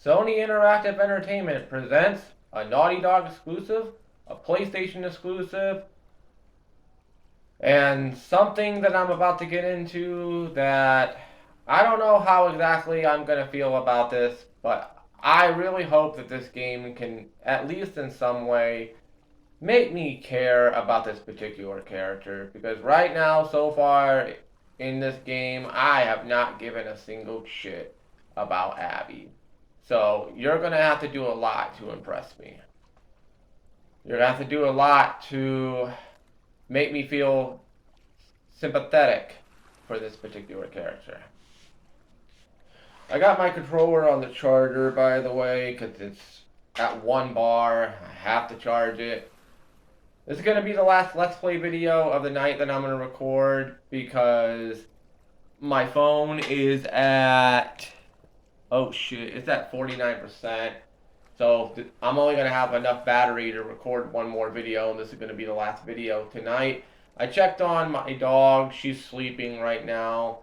Sony Interactive Entertainment presents a Naughty Dog exclusive, a PlayStation exclusive, and something that I'm about to get into that I don't know how exactly I'm going to feel about this, but I really hope that this game can, at least in some way, make me care about this particular character. Because right now, so far in this game, I have not given a single shit about Abby. So you're going to have to do a lot to impress me. You're going to have to do a lot to make me feel sympathetic for this particular character. I got my controller on the charger, by the way, because it's at 1 bar. I have to charge it. This is going to be the last Let's Play video of the night that I'm going to record because my phone is at, oh shit, it's at 49%. So I'm only going to have enough battery to record one more video, and this is going to be the last video tonight. I checked on my dog. She's sleeping right now.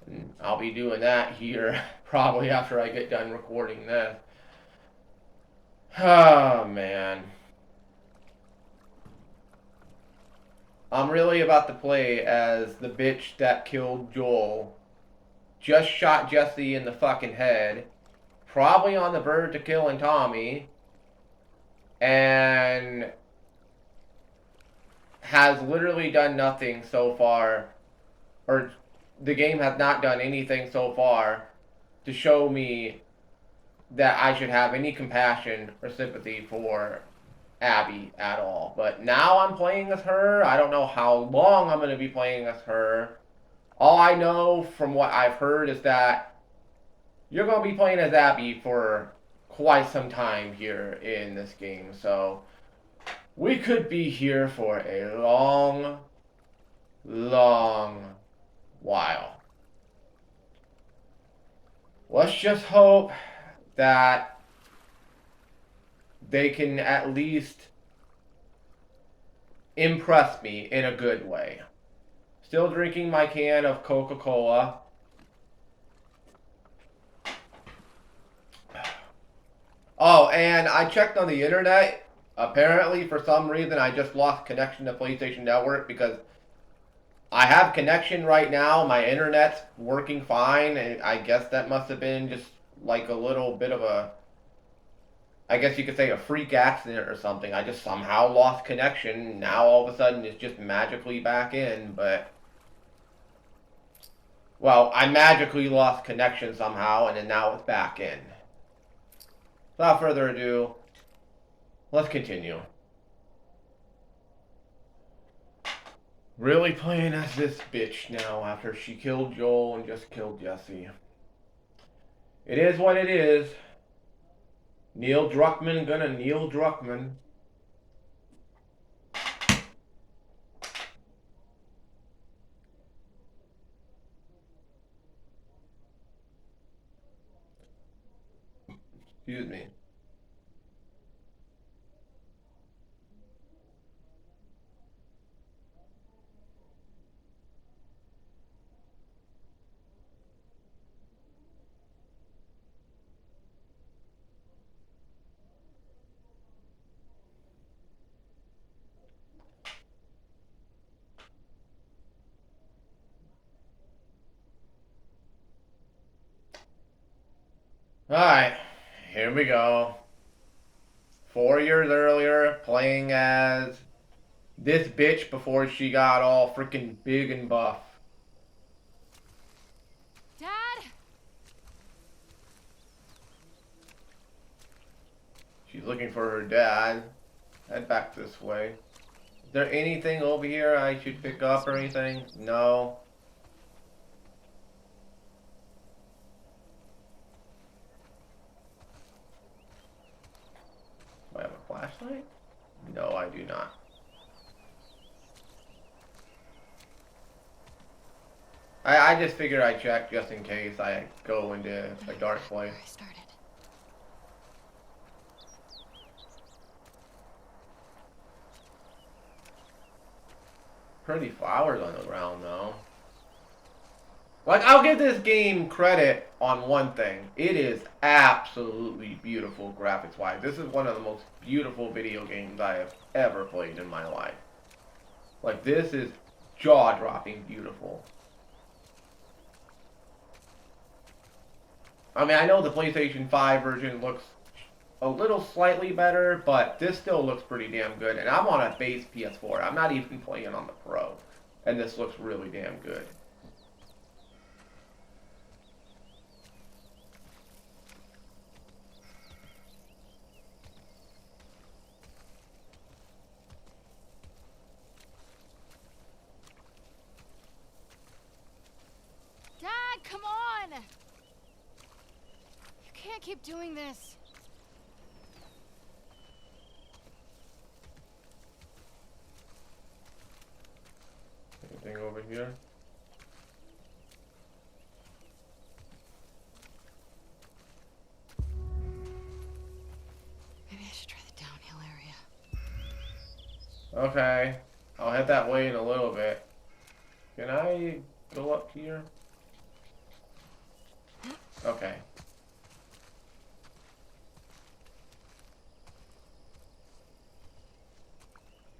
And I'll be doing that here probably after I get done recording this. Oh, man. I'm really about to play as the bitch that killed Joel. Just shot Jesse in the fucking head. Probably on the verge of killing Tommy. And has literally done nothing so far. Or the game has not done anything so far to show me that I should have any compassion or sympathy for Abby at all. But now I'm playing as her. I don't know how long I'm going to be playing as her. All I know from what I've heard is that you're going to be playing as Abby for quite some time here in this game. So we could be here for a long, long while. Let's just hope that they can at least impress me in a good way. Still drinking my can of Coca-Cola. Oh, and I checked on the internet. Apparently, for some reason, I just lost connection to PlayStation Network because I have connection right now. My internet's working fine, and I guess that must have been just like a little bit of a, I guess you could say, a freak accident or something. I just somehow lost connection. Now all of a sudden it's just magically back in, but, well, I magically lost connection somehow, and then now it's back in. Without further ado, let's continue. Really playing as this bitch now after she killed Joel and just killed Jesse. It is what it is. Neil Druckmann gonna Neil Druckmann. Excuse me. Alright, here we go. 4 years earlier, playing as this bitch before she got all freaking big and buff. Dad? She's looking for her dad. Head back this way. Is there anything over here I should pick up or anything? No. Do I have a flashlight? No, I do not. I just figured I'd check just in case I go into a dark place. I started. Pretty flowers on the ground though. Like, I'll give this game credit on one thing. It is absolutely beautiful graphics wise. This is one of the most beautiful video games I have ever played in my life. Like, this is jaw-dropping beautiful. I mean, I know the PlayStation 5 version looks a little slightly better, but this still looks pretty damn good. And I'm on a base PS4. I'm not even playing on the Pro. And this looks really damn good. Dad, come on! You can't keep doing this. Anything over here? Maybe I should try the downhill area. Okay. I'll head that way in a little bit. Can I go up here? Okay.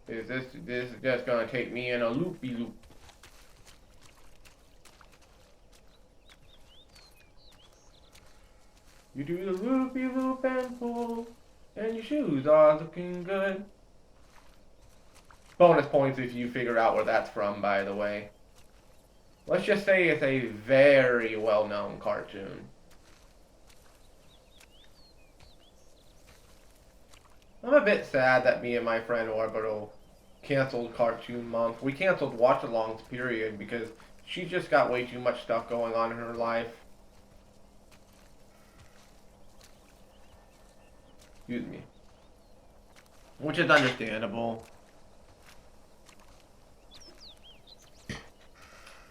This is just gonna take me in a loopy-loop. You do the loopy-loop and pull, and your shoes are looking good. Bonus points if you figure out where that's from, by the way. Let's just say it's a very well-known cartoon. I'm a bit sad that me and my friend Orbital canceled Cartoon Month. We canceled Watch-Alongs, period, because she just got way too much stuff going on in her life. Excuse me. Which is understandable.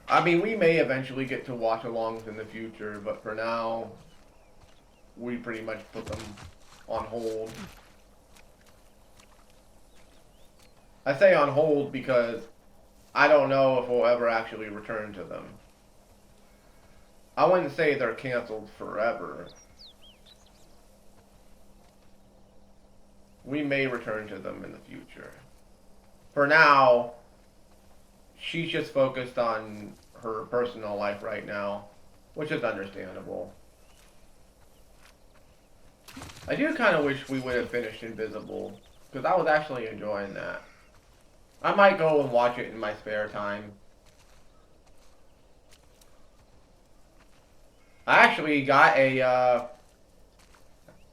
I mean, we may eventually get to watch-alongs in the future, but for now, we pretty much put them on hold. I say on hold because I don't know if we'll ever actually return to them. I wouldn't say they're canceled forever. We may return to them in the future. For now, she's just focused on her personal life right now, which is understandable. I do kind of wish we would have finished Invisible, because I was actually enjoying that. I might go and watch it in my spare time. I actually got a,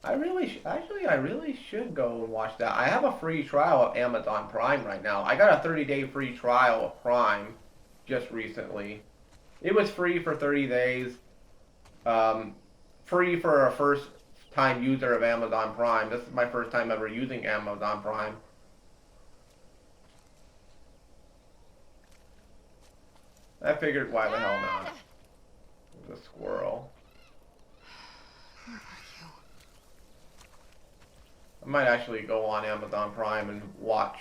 I really should go and watch that. I have a free trial of Amazon Prime right now. I got a 30-day free trial of Prime just recently. It was free for 30 days. Free for a first-time user of Amazon Prime. This is my first time ever using Amazon Prime. I figured, why the hell not? There's a squirrel. Where are you? I might actually go on Amazon Prime and watch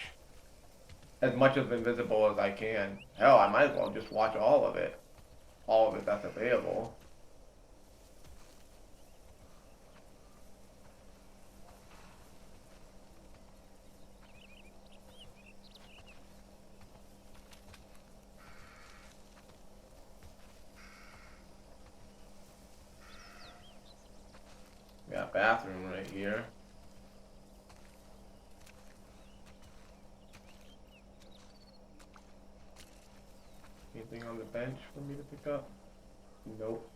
as much of Invisible as I can. Hell, I might as well just watch all of it. All of it that's available. Got a bathroom right here. Anything on the bench for me to pick up? Nope.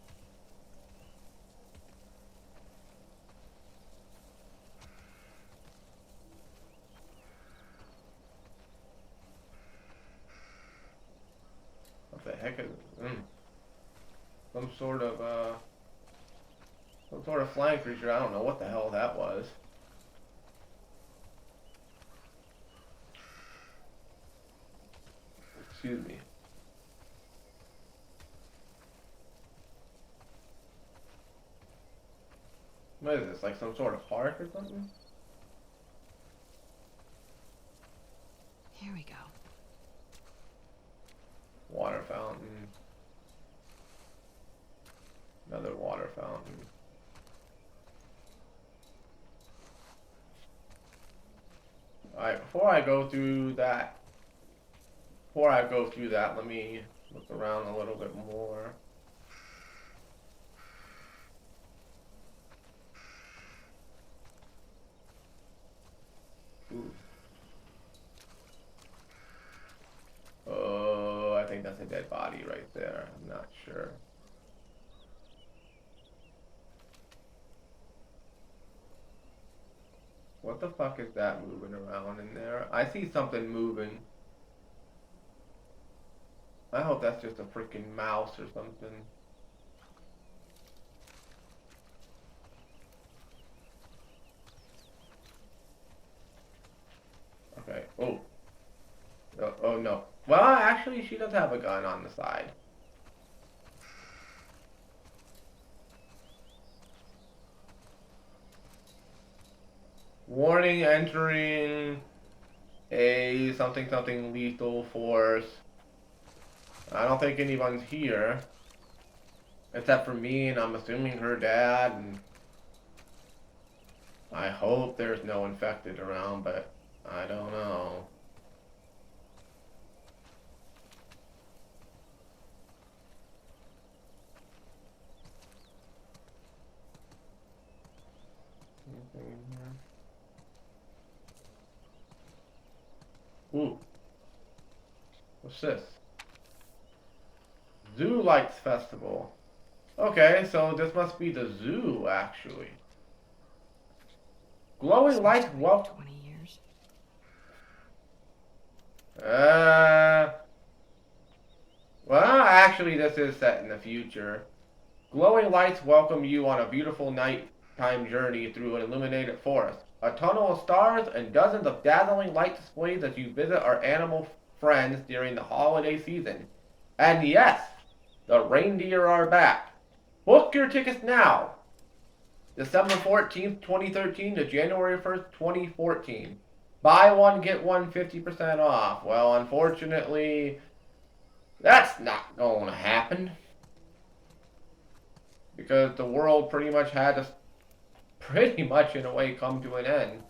What the heck is it? Some sort of flying creature. I don't know what the hell that was. Excuse me. What is this, like some sort of park or something? Here we go. Water fountain. Another water before I go through that, let me look around a little bit more. Ooh. Oh, I think that's a dead body right there. I'm not sure. What the fuck is that moving around in there? I see something moving. I hope that's just a freaking mouse or something. Okay. Oh. Oh no. Well, actually, she does have a gun on the side. Warning, entering a something something lethal force. I don't think anyone's here. Except for me, and I'm assuming her dad, and I hope there's no infected around, but I don't know. Anything in here? Ooh. What's this? Zoo Lights Festival. Okay, so this must be the zoo, actually. Glowing lights, well... 20 years. Well, actually, this is set in the future. Glowing lights welcome you on a beautiful nighttime journey through an illuminated forest. A tunnel of stars and dozens of dazzling light displays as you visit our animal friends during the holiday season. And yes, the reindeer are back. Book your tickets now. December 14th, 2013 to January 1st, 2014. Buy one, get one 50% off. Well, unfortunately, that's not going to happen. Because the world pretty much had to, pretty much in a way, come to an end.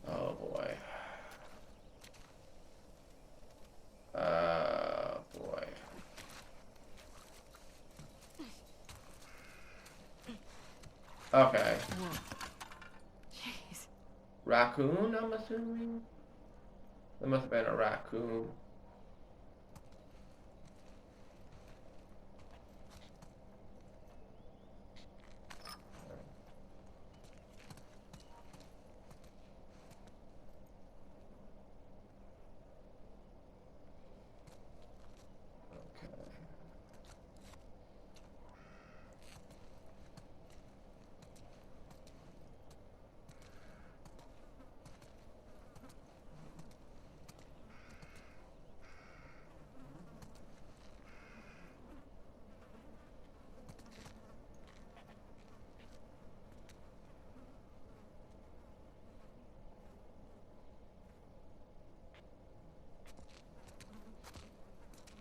Oh boy. Boy. Okay. Whoa. Jeez. Raccoon, I'm assuming? There must have been a raccoon.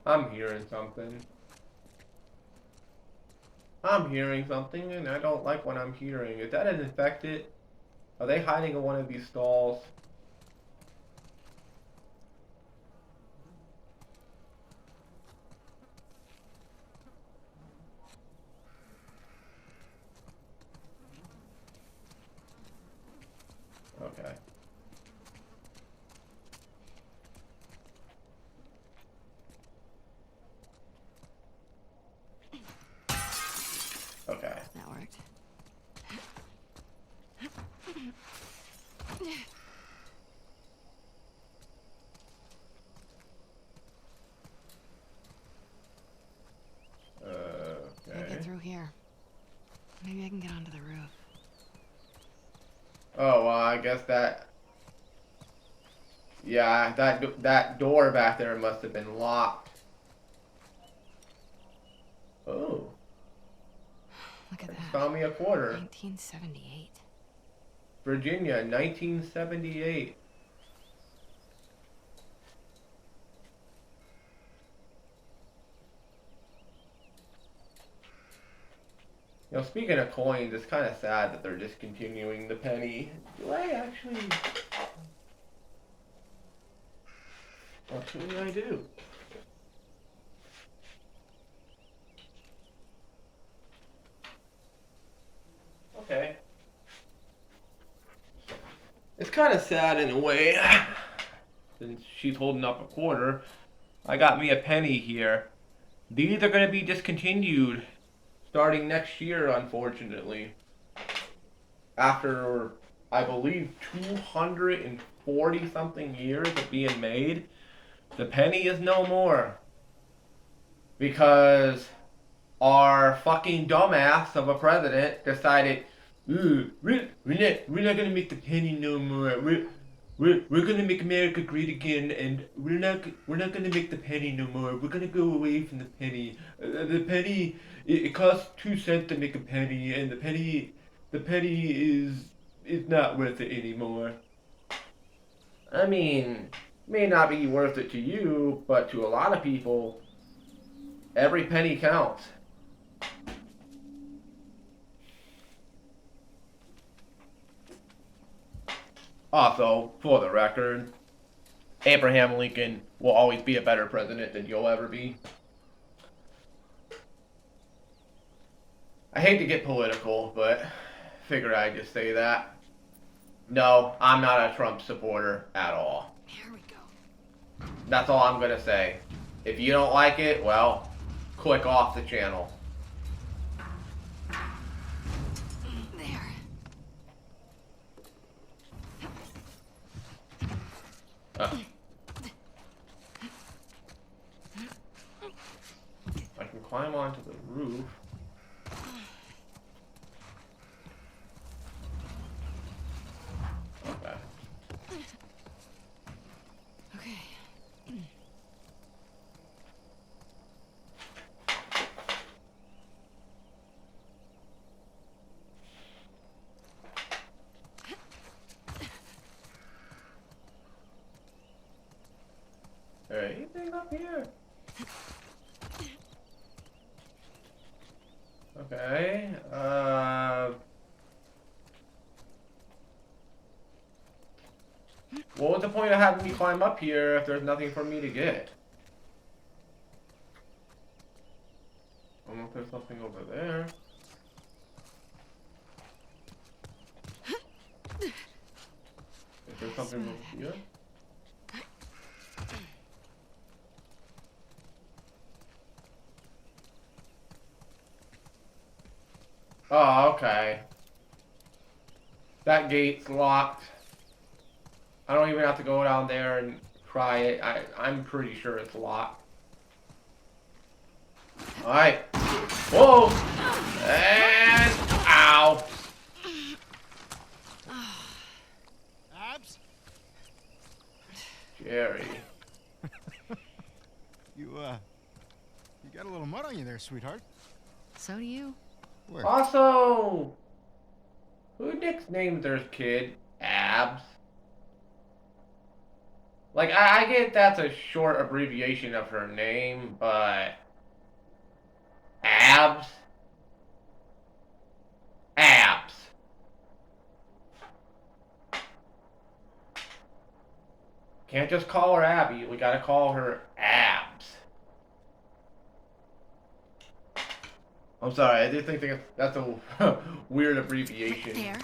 I'm hearing something. I'm hearing something, and I don't like what I'm hearing. Is that an infected? Are they hiding in one of these stalls? Okay. Okay. That worked. Can't get Okay. through here. Maybe I can get onto the roof. Oh, well, I guess that... Yeah, that door back there must have been locked. Oh. Look at I just that. found me a quarter. 1978. Virginia, 1978. You know, speaking of coins, it's kind of sad that they're discontinuing the penny. Do I actually? Actually, I do. Okay. It's kind of sad in a way. Since she's holding up a quarter, I got me a penny here. These are going to be discontinued starting next year, unfortunately. After, I believe, 240 something years of being made, the penny is no more. Because our fucking dumbass of a president decided, ooh, we're not gonna make the penny no more. We're gonna make America great again, and we're not gonna make the penny no more. We're gonna go away from the penny. The penny it costs 2 cents to make a penny, and the penny is not worth it anymore. I mean, may not be worth it to you, but to a lot of people, every penny counts. Also, for the record, Abraham Lincoln will always be a better president than you'll ever be. I hate to get political, but figured I'd just say that. No, I'm not a Trump supporter at all. Here we go. That's all I'm gonna say. If you don't like it, well, click off the channel. There. I can climb onto the roof. Okay. Okay. Alright, anything up here? Okay, what was the point of having me climb up here if there's nothing for me to get? I don't know if there's something over there. Is there something over here? Oh, okay. That gate's locked. I don't even have to go down there and try it. I'm pretty sure it's locked. Alright. Whoa! And ow! Abs? Jerry. You got a little mud on you there, sweetheart. So do you. Where? Also, who nicknamed their kid Abs? Like, I get that's a short abbreviation of her name, but Abs? Abs. Can't just call her Abby, we gotta call her Abs. I'm sorry, I did think that's a weird abbreviation. There.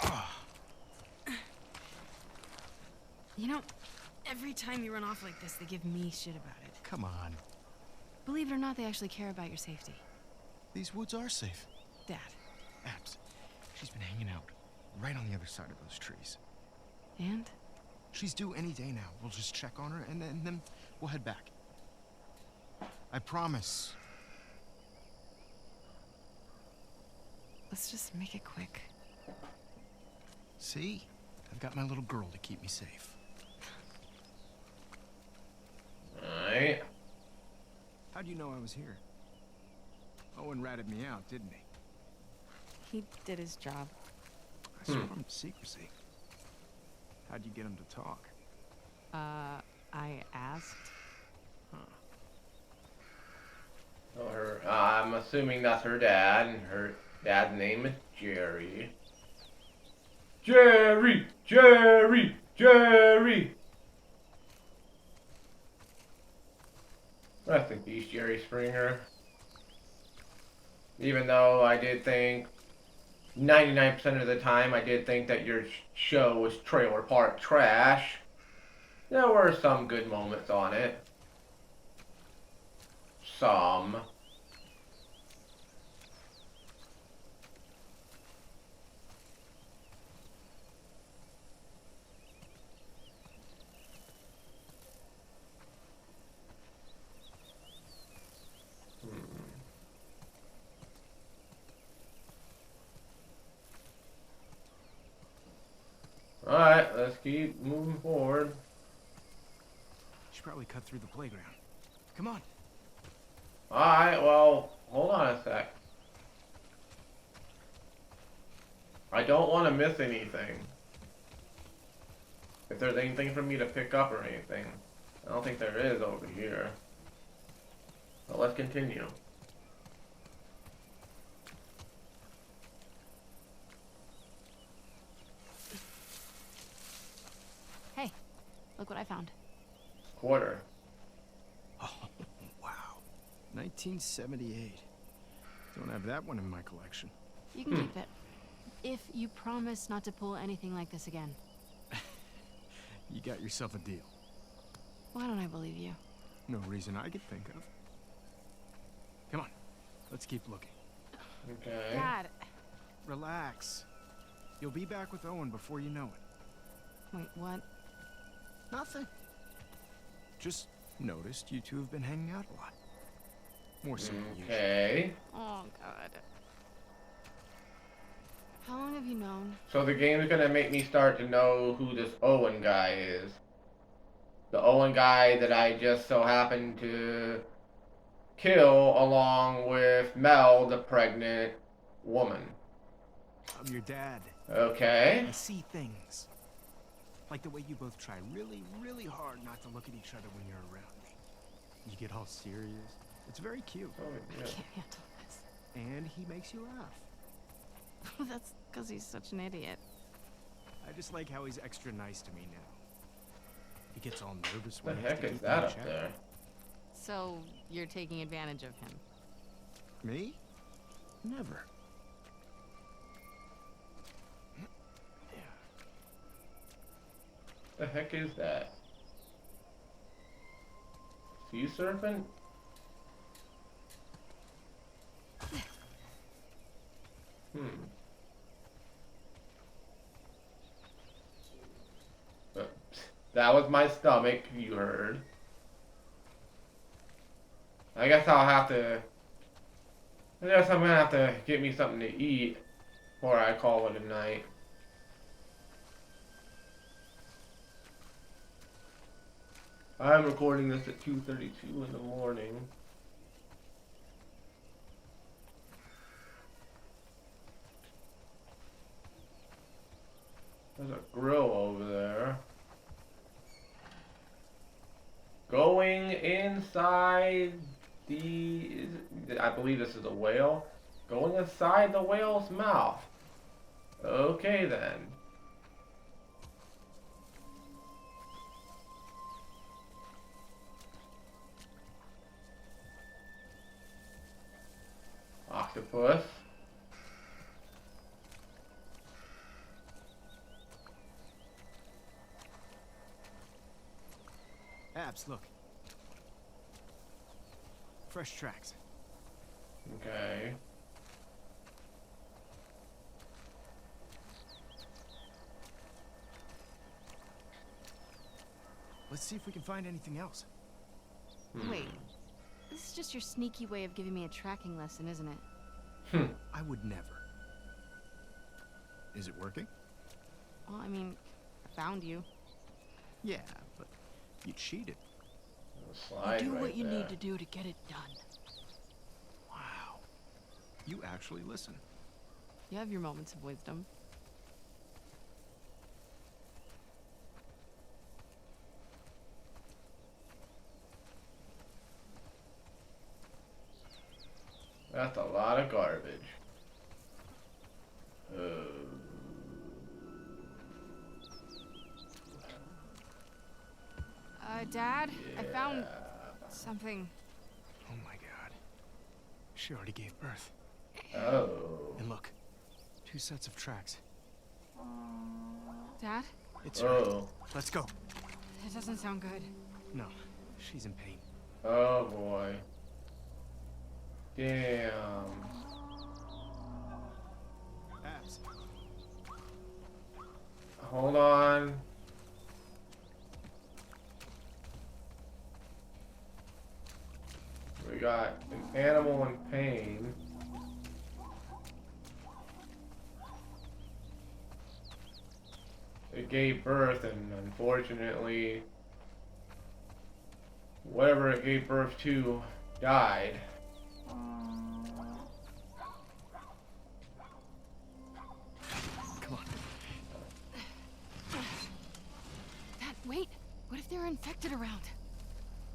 You know, every time you run off like this, they give me shit about it. Come on. Believe it or not, they actually care about your safety. These woods are safe. Dad. Abs, she's been hanging out right on the other side of those trees. And? She's due any day now. We'll just check on her and then we'll head back. I promise. Let's just make it quick. See? I've got my little girl to keep me safe. Alright. How'd you know I was here? Owen ratted me out, didn't he? He did his job. I swore him to secrecy. How'd you get him to talk? I asked. Oh, I'm assuming that's her dad and her Dad's name is Jerry. Jerry! Jerry! Jerry! Rest in peace, Jerry Springer. Even though I did think 99% of the time I did think that your show was trailer park trash, there were some good moments on it. Some. Alright, let's keep moving forward. Should probably cut through the playground. Come on. Alright, well, hold on a sec. I don't want to miss anything. If there's anything for me to pick up or anything. I don't think there is over here. But let's continue. Hey, look what I found. Quarter. Oh, wow. 1978. Don't have that one in my collection. You can keep it. If you promise not to pull anything like this again. You got yourself a deal. Why don't I believe you? No reason I could think of. Come on, let's keep looking. Okay. Dad. Relax. You'll be back with Owen before you know it. Wait, what? Nothing. Just noticed you two have been hanging out a lot. More so than usual. Okay. Oh, God. How long have you known? So the game's gonna make me start to know who this Owen guy is. The Owen guy that I just so happened to kill along with Mel, the pregnant woman. I'm your dad. Okay. I see things. Like the way you both try really, really hard not to look at each other when you're around me. You get all serious. It's very cute. Oh, I yeah. can't handle this. And he makes you laugh. That's because he's such an idiot. I just like how he's extra nice to me now. He gets all nervous What when the he has heck to is keep me that in up check. there? So, you're taking advantage of him. Me? Never. The heck is that? Sea serpent? That was my stomach, you heard. I guess I'll have to... I guess I'm gonna have to get me something to eat before I call it a night. I'm recording this at 2:32 in the morning. There's a grill over there. Going inside the... I believe this is a whale. Going inside the whale's mouth. Okay then. Octopus. Abs, look. Fresh tracks. Okay. Let's see if we can find anything else. Wait. This is just your sneaky way of giving me a tracking lesson, isn't it? I would never. Is it working? Well, I mean, I found you. Yeah, but you cheated. Slide You do right what you there. need to do to get it done. Wow. You actually listen. You have your moments of wisdom. That's a lot of garbage. Dad, I found Yeah. something. Oh my god. She already gave birth. Oh. And look, 2 sets of tracks. Dad? It's her. Oh. Let's go. That doesn't sound good. No, she's in pain. Oh boy. Damn. Abs. Hold on. We got an animal in pain. It gave birth, and unfortunately, whatever it gave birth to died. Come on. Dad, wait. What if they're infected around?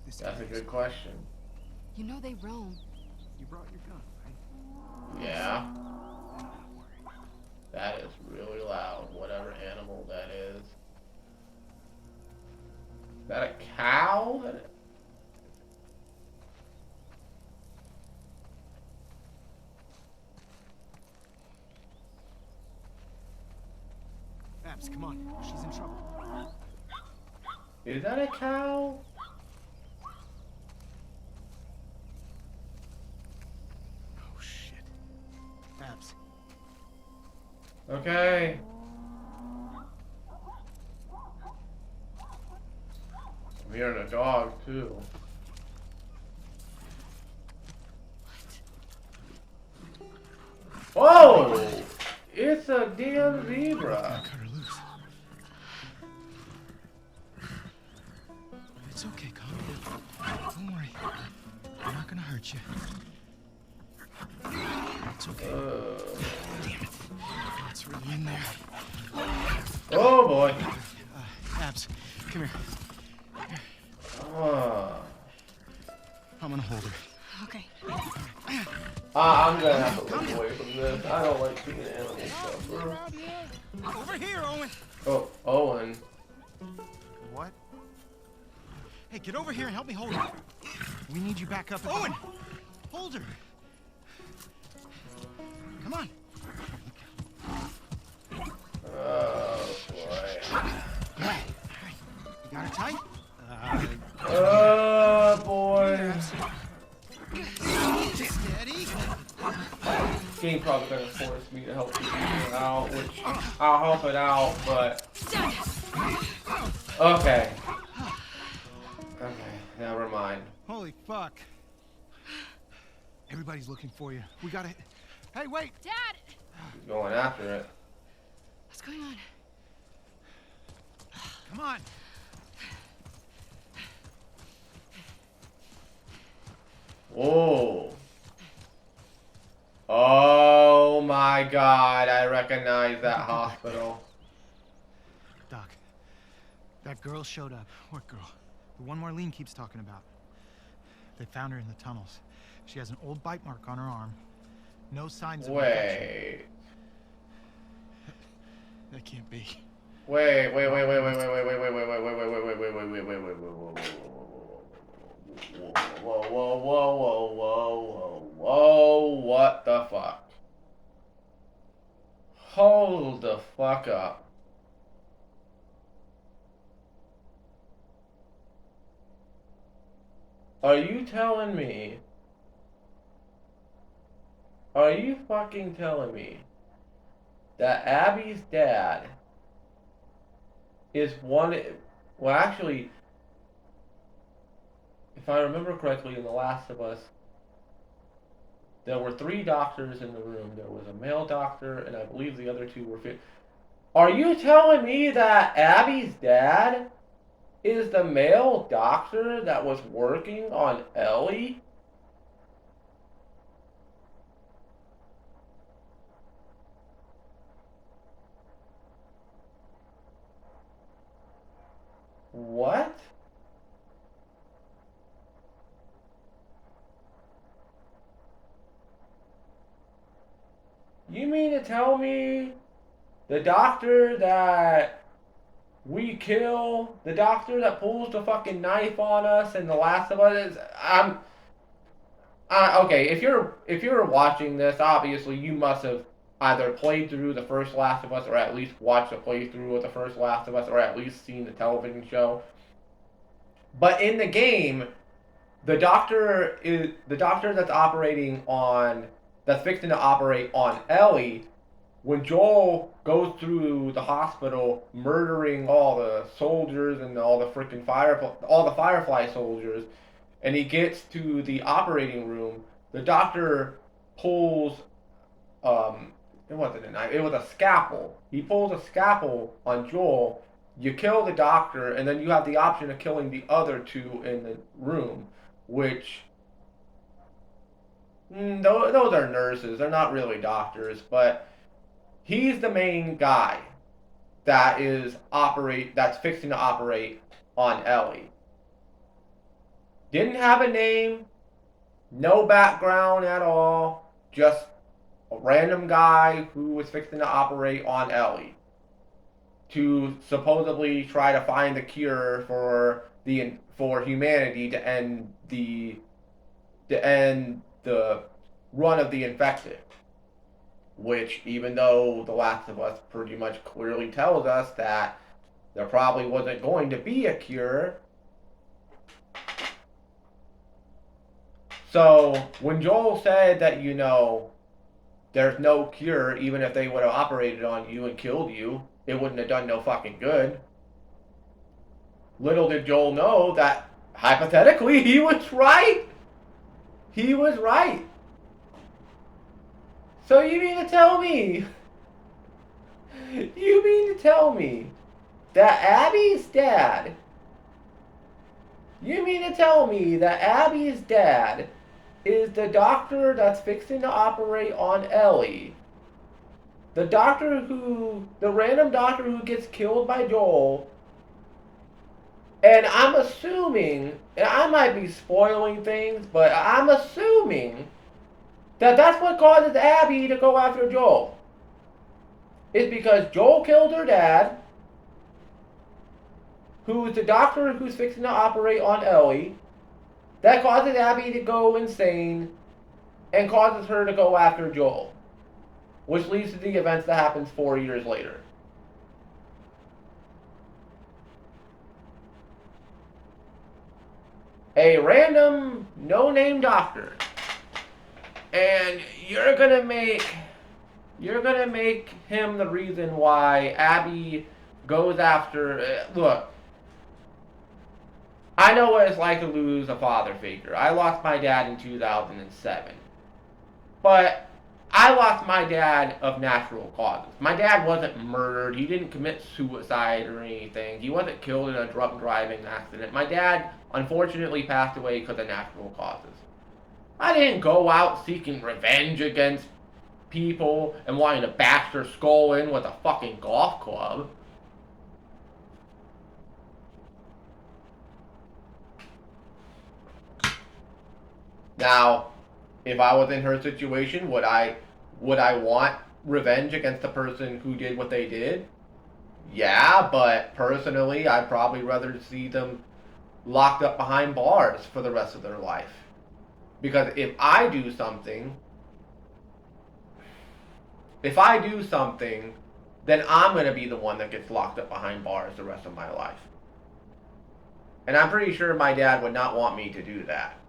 This That's a area is- good question. You know they roam. You brought your gun, right? Yeah, Don't worry. that is really loud, whatever animal that is. Is that a cow? Abs, come on. She's in trouble. Is that a cow? Oh shit. Abs. Okay. I'm hearing a dog too. Whoa! It's a damn zebra. Cut her loose. It's okay, calm down. Don't worry. I'm not gonna hurt you. It's okay. Damn it. It's really in there. Oh boy. Abs, come here. Ah. I'm gonna hold her. Okay. I'm gonna have to look away from this. I don't like seeing animal stuff, bro. Over here, Owen. Oh, Owen. What? Hey, get over here and help me hold her. We need you back up. Owen! Hold her. Come on. Oh boy. All right. You got her tight? Oh boy. Steady. This game probably gonna force me to help you figure it out, which I'll help it out, but okay. Okay, never mind. Holy fuck. Everybody's looking for you. We gotta... Hey, wait! Dad! He's going after it. What's going on? Come on. Whoa. Oh my god, I recognize that hospital. Doc, that girl showed up. What girl? The one Marlene keeps talking about. They found her in the tunnels. She has an old bite mark on her arm. No signs of infection. Wait. That can't be. Wait. Whoa, what the fuck? Hold the fuck up. Are you telling me? Are you fucking telling me that Abby's dad is one? Well, actually, if I remember correctly, in The Last of Us, there were 3 doctors in the room. There was a male doctor, and I believe the other 2 were fit. Are you telling me that Abby's dad is the male doctor that was working on Ellie? What? You mean to tell me the doctor that we kill, the doctor that pulls the fucking knife on us in The Last of Us is, okay, if you're watching this, obviously you must have either played through the first Last of Us or at least watched a playthrough of the first Last of Us or at least seen the television show. But in the game, the doctor that's fixing to operate on Ellie. When Joel goes through the hospital murdering all the soldiers and all the Firefly soldiers, and he gets to the operating room, the doctor pulls it wasn't a knife, it was a scalpel. He pulls a scalpel on Joel. You kill the doctor, and then you have the option of killing the other two in the room, which those are nurses. They're not really doctors, but he's the main guy that's fixing to operate on Ellie. Didn't have a name, no background at all, just a random guy who was fixing to operate on Ellie to supposedly try to find the cure for humanity to end the run of the infected. Which, even though The Last of Us pretty much clearly tells us that there probably wasn't going to be a cure. So, when Joel said that, there's no cure, even if they would have operated on you and killed you, it wouldn't have done no fucking good. Little did Joel know that, hypothetically, he was right. He was right. So you mean to tell me that Abby's dad is the doctor that's fixing to operate on Ellie? The random doctor who gets killed by Joel. And I'm assuming, and I might be spoiling things, but I'm assuming that's what causes Abby to go after Joel. It's because Joel killed her dad, who's the doctor who's fixing to operate on Ellie. That causes Abby to go insane and causes her to go after Joel, which leads to the events that happens 4 years later. A random, no-name doctor. And you're gonna make him the reason why Abby goes after. Look, I know what it's like to lose a father figure. I lost my dad in 2007, but I lost my dad of natural causes. My dad wasn't murdered. He didn't commit suicide or anything. He wasn't killed in a drunk driving accident. My dad unfortunately passed away because of natural causes. I didn't go out seeking revenge against people and wanting to bash their skull in with a fucking golf club. Now, if I was in her situation, would I want revenge against the person who did what they did? Yeah, but personally, I'd probably rather see them locked up behind bars for the rest of their life. Because if I do something, then I'm going to be the one that gets locked up behind bars the rest of my life. And I'm pretty sure my dad would not want me to do that.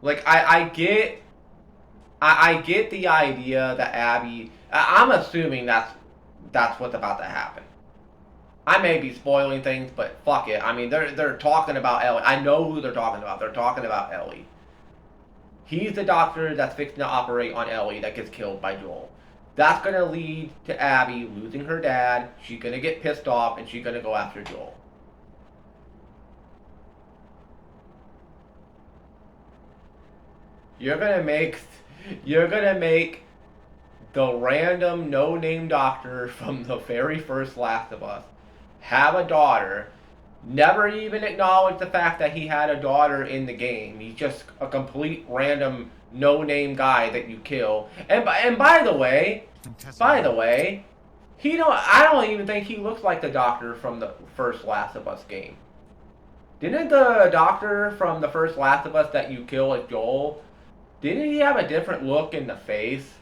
Like, I get the idea that Abby, I'm assuming that's what's about to happen. I may be spoiling things, but fuck it. I mean, they're talking about Ellie. I know who they're talking about. They're talking about Ellie. He's the doctor that's fixing to operate on Ellie that gets killed by Joel. That's going to lead to Abby losing her dad. She's going to get pissed off, and she's going to go after Joel. You're going to make the random no-name doctor from the very first Last of Us have a daughter Never even acknowledged the fact that he had a daughter in the game. He's just a complete random no-name guy that you kill. And by the way, I don't even think he looks like the doctor from the first Last of Us game. Didn't the doctor from the first Last of Us that you kill as Joel, didn't he have a different look in the face?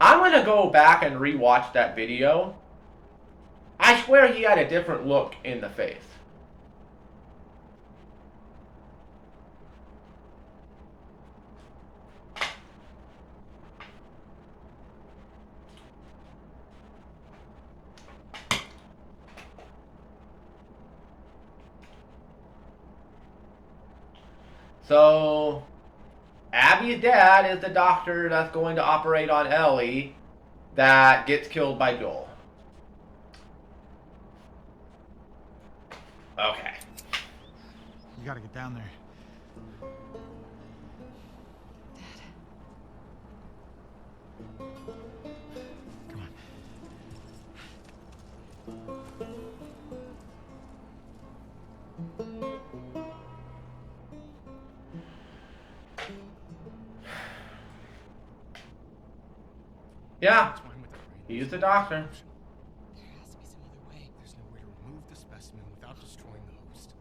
I'm gonna go back and rewatch that video. I swear he had a different look in the face. So, Abby's dad is the doctor that's going to operate on Ellie that gets killed by Joel. Okay. You gotta get down there. Come on. Yeah, he's the doctor. There has to be some other way. There's no way to remove the specimen without destroying the host.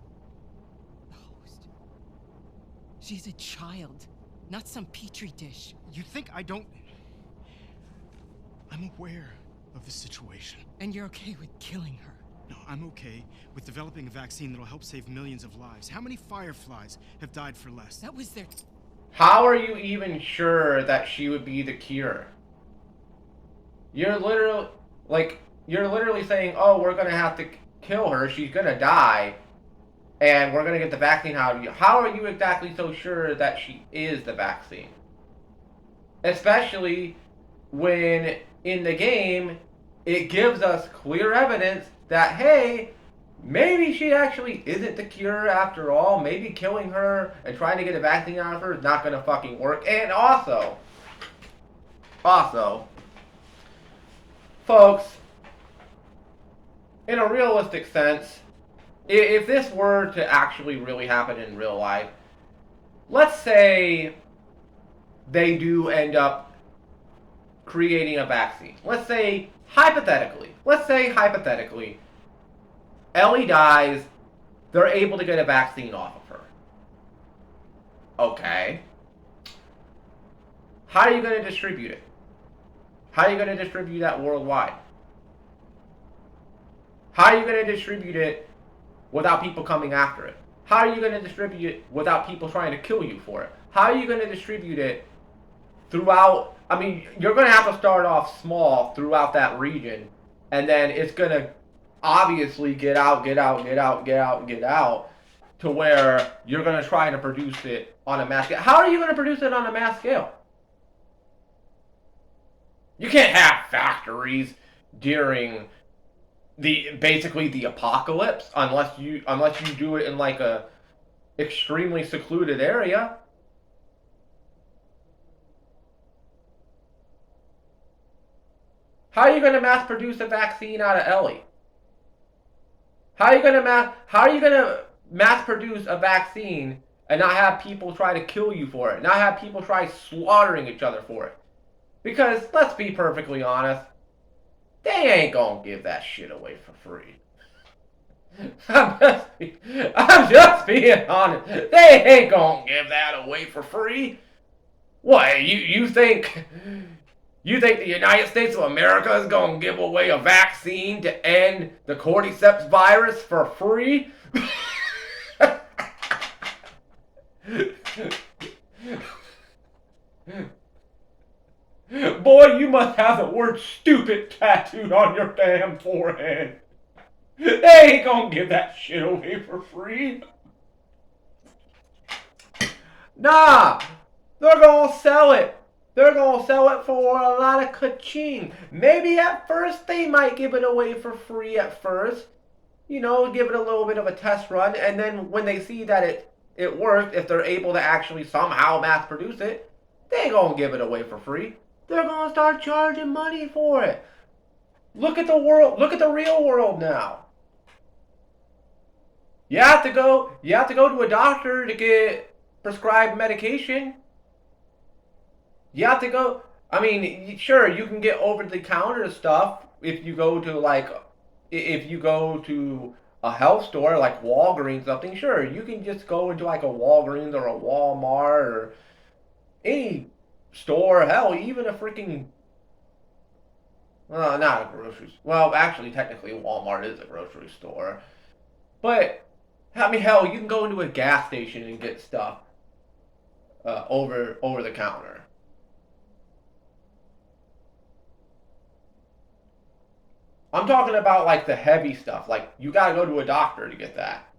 The host. She's a child, not some petri dish. You think I don't... I'm aware of the situation. And you're okay with killing her? No, I'm okay with developing a vaccine that'll help save millions of lives. How many Fireflies have died for less? That was their... How are you even sure that she would be the cure? You're literally saying, oh, we're gonna have to kill her, she's gonna die, and we're gonna get the vaccine out of you. How are you exactly so sure that she is the vaccine? Especially when in the game, it gives us clear evidence that, hey, maybe she actually isn't the cure after all. Maybe killing her and trying to get a vaccine out of her is not gonna fucking work. And also, folks, in a realistic sense, if this were to actually really happen in real life, let's say they do end up creating a vaccine. Let's say hypothetically, Ellie dies, they're able to get a vaccine off of her. Okay. How are you going to distribute it? How are you going to distribute that worldwide? How are you going to distribute it without people coming after it? How are you going to distribute it without people trying to kill you for it? How are you going to distribute it throughout? I mean, you're going to have to start off small throughout that region, and then it's going to obviously get out to where you're going to try to produce it on a mass scale. How are you going to produce it on a mass scale? You can't have factories during basically the apocalypse unless you do it in like a extremely secluded area. How are you going to mass produce a vaccine out of Ellie? How are you going to mass produce a vaccine and not have people try to kill you for it? Not have people try slaughtering each other for it? Because, let's be perfectly honest, they ain't gonna give that shit away for free. I'm just being honest. They ain't gonna give that away for free. What, you think the United States of America is gonna give away a vaccine to end the cordyceps virus for free? Boy, you must have the word stupid tattooed on your damn forehead. They ain't gonna give that shit away for free. Nah, they're gonna sell it. They're gonna sell it for a lot of ka-ching. Maybe at first they might give it away for free at first. You know, give it a little bit of a test run. And then when they see that it works, if they're able to actually somehow mass produce it, they ain't gonna give it away for free. They're gonna start charging money for it. Look at the world. Look at the real world now. You have to go to a doctor to get prescribed medication. You have to go. I mean, sure, you can get over the counter stuff if you go to a health store like Walgreens something. Sure, you can just go into like a Walgreens or a Walmart or any store. Hell, even a freaking not a grocery store. Well, actually, technically, Walmart is a grocery store. But I mean, hell, you can go into a gas station and get stuff over the counter. I'm talking about like the heavy stuff. Like you gotta go to a doctor to get that,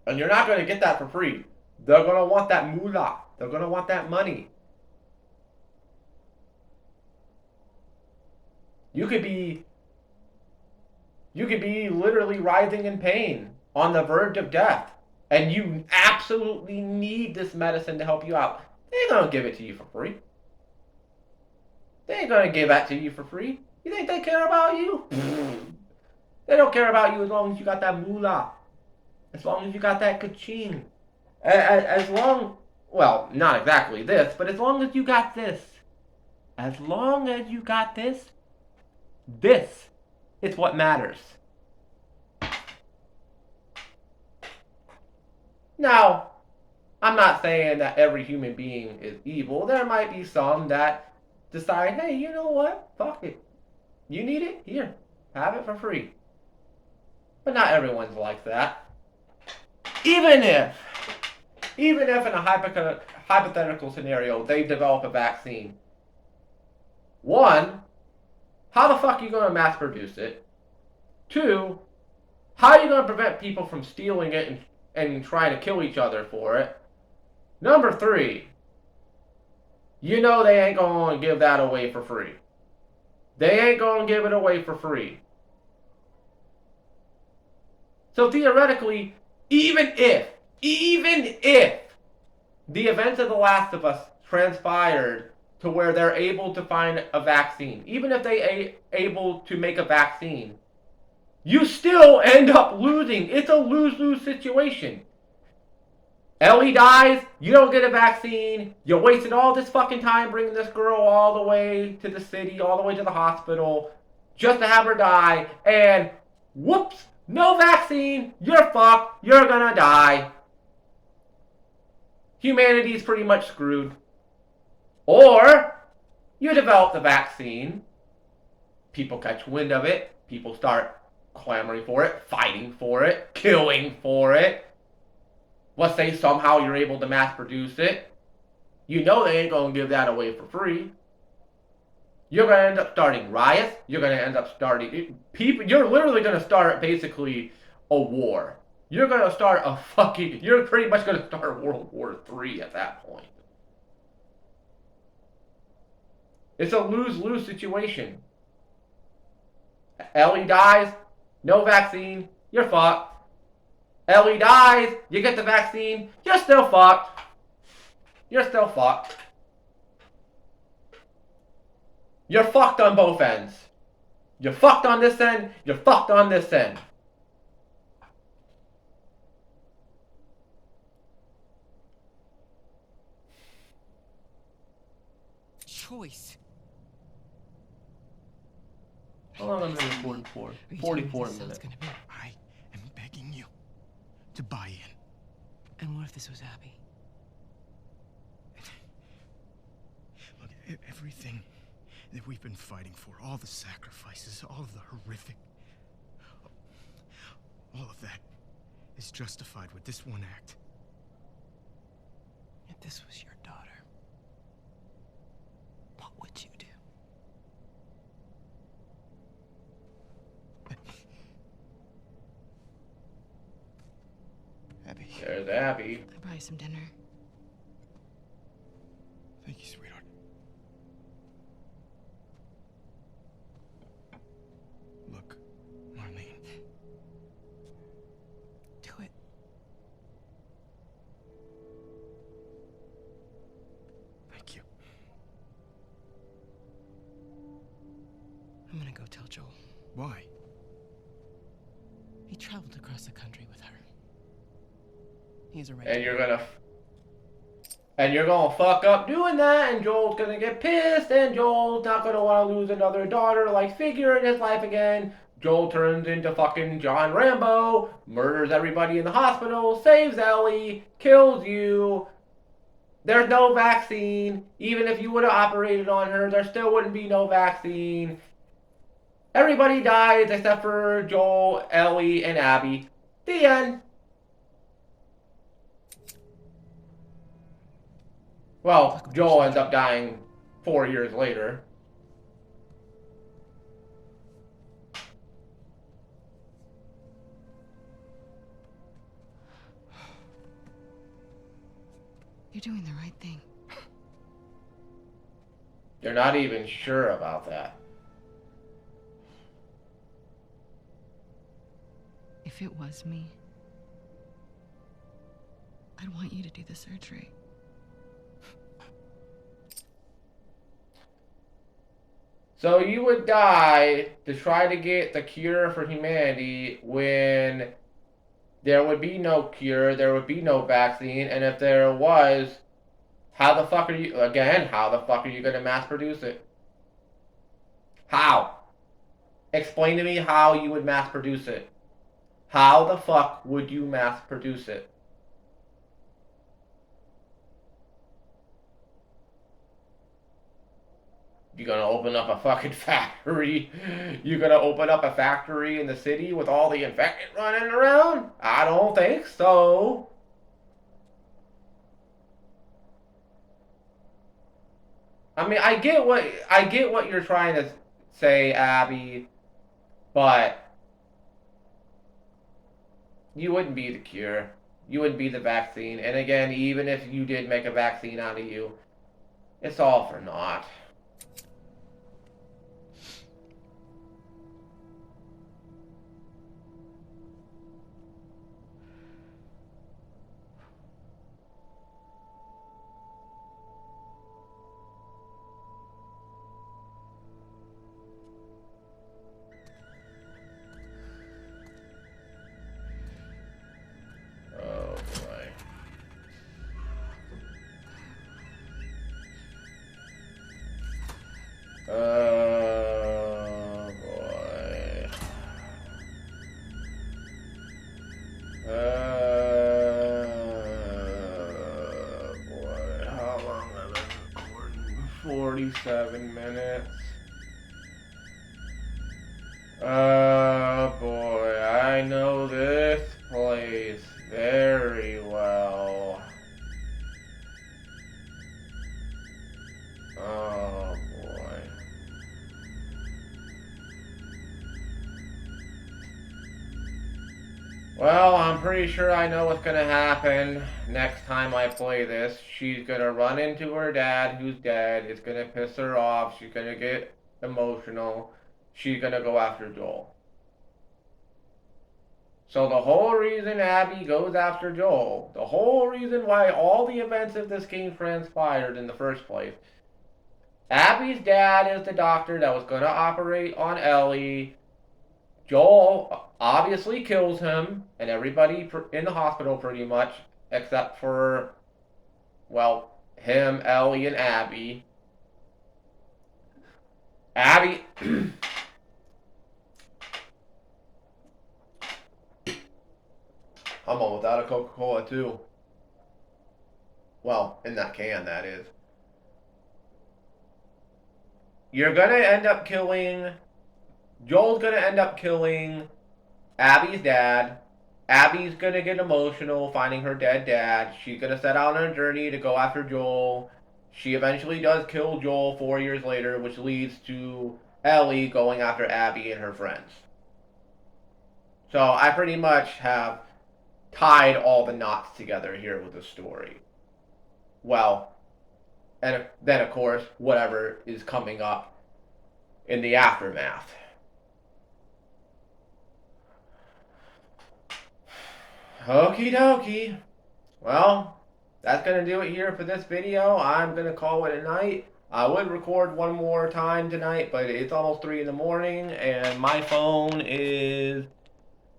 and you're not gonna get that for free. They're gonna want that moolah. They're gonna want that money. You could be literally writhing in pain on the verge of death, and you absolutely need this medicine to help you out. They ain't gonna give it to you for free. They ain't gonna give that to you for free. You think they care about you? They don't care about you as long as you got that moolah. As long as you got that ka-ching. As long, well, not exactly this, but as long as you got this. As long as you got this, this is what matters. Now, I'm not saying that every human being is evil. There might be some that decide, hey, you know what? Fuck it. You need it? Here. Have it for free. But not everyone's like that. Even if in a hypothetical scenario they develop a vaccine, one, how the fuck are you going to mass produce it? Two, how are you going to prevent people from stealing it and trying to kill each other for it? Number three, you know they ain't going to give that away for free. They ain't going to give it away for free. So theoretically, even if the events of The Last of Us transpired to where they're able to find a vaccine, even if they able to make a vaccine, you still end up losing. It's a lose-lose situation. Ellie dies, you don't get a vaccine, you wasted all this fucking time bringing this girl all the way to the city, all the way to the hospital, just to have her die, and whoops, no vaccine, you're fucked, you're gonna die. Humanity's pretty much screwed. Or, you develop the vaccine, people catch wind of it, people start clamoring for it, fighting for it, killing for it. Let's say somehow you're able to mass produce it. You know they ain't gonna give that away for free. You're gonna end up starting riots. You're gonna end up starting people. You're literally gonna start basically a war. You're pretty much gonna start World War III at that point. It's a lose-lose situation. Ellie dies, no vaccine, you're fucked. Ellie dies, you get the vaccine, you're still fucked. You're still fucked. You're fucked on both ends. You're fucked on this end, you're fucked on this end. Choice. How long am I recording for? 44 minutes. I am begging you to buy in. And what if this was Abby? Look, everything that we've been fighting for, all the sacrifices, all of the horrific, all of that is justified with this one act. If this was your daughter, what would you do? Abby. There's Abby. I'll buy you some dinner. Thank you, sweetheart. Look, Marlene. Do it. Thank you. I'm gonna go tell Joel. Why? He traveled across the country with her. He's a right. And you're gonna fuck up doing that, and Joel's gonna get pissed, and Joel's not gonna want to lose another daughter-like figure in his life again. Joel turns into fucking John Rambo, murders everybody in the hospital, saves Ellie, kills you. There's no vaccine. Even if you would have operated on her, there still wouldn't be no vaccine. Everybody dies except for Joel, Ellie, and Abby. The end. Well, Joel ends up dying 4 years later. You're doing the right thing. You're not even sure about that. If it was me, I'd want you to do the surgery. So you would die to try to get the cure for humanity when there would be no cure, there would be no vaccine, and if there was, how the fuck are you going to mass produce it? How? Explain to me how you would mass produce it. How the fuck would you mass produce it? You gonna open up a fucking factory? You gonna open up a factory in the city with all the infected running around? I don't think so. I mean, I get what you're trying to say, Abby, but you wouldn't be the cure. You wouldn't be the vaccine. And again, even if you did make a vaccine out of you, it's all for naught. Oh boy. Boy. How long have I been recording? 47 minutes. Oh boy, I know this place very well. Oh boy. Well, I'm pretty sure I know what's gonna happen next time I play this. She's gonna run into her dad who's dead. It's gonna piss her off. She's gonna get emotional. She's gonna go after Joel. So the whole reason Abby goes after Joel, the whole reason why all the events of this game transpired in the first place, Abby's dad is the doctor that was gonna operate on Ellie. Joel obviously kills him, and everybody in the hospital pretty much, except for, well, him, Ellie, and Abby. Abby... I'm on without a Coca-Cola, too. Well, in that can, that is. You're gonna end up killing... Joel's gonna end up killing Abby's dad. Abby's gonna get emotional finding her dead dad. She's gonna set out on a journey to go after Joel. She eventually does kill Joel 4 years later, which leads to Ellie going after Abby and her friends. So I pretty much have tied all the knots together here with the story. Well, and then of course, whatever is coming up in the aftermath. Okie dokie. Well, that's going to do it here for this video. I'm going to call it a night. I would record one more time tonight, but it's almost 3 in the morning, and my phone is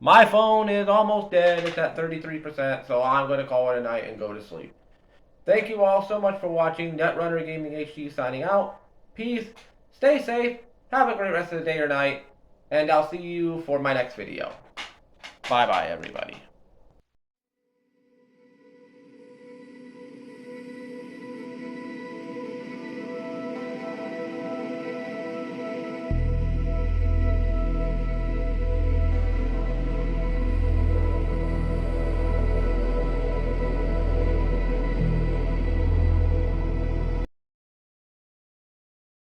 My phone is almost dead. It's at 33%, so I'm going to call it a night and go to sleep. Thank you all so much for watching. Netrunner Gaming HD signing out. Peace. Stay safe. Have a great rest of the day or night. And I'll see you for my next video. Bye-bye, everybody.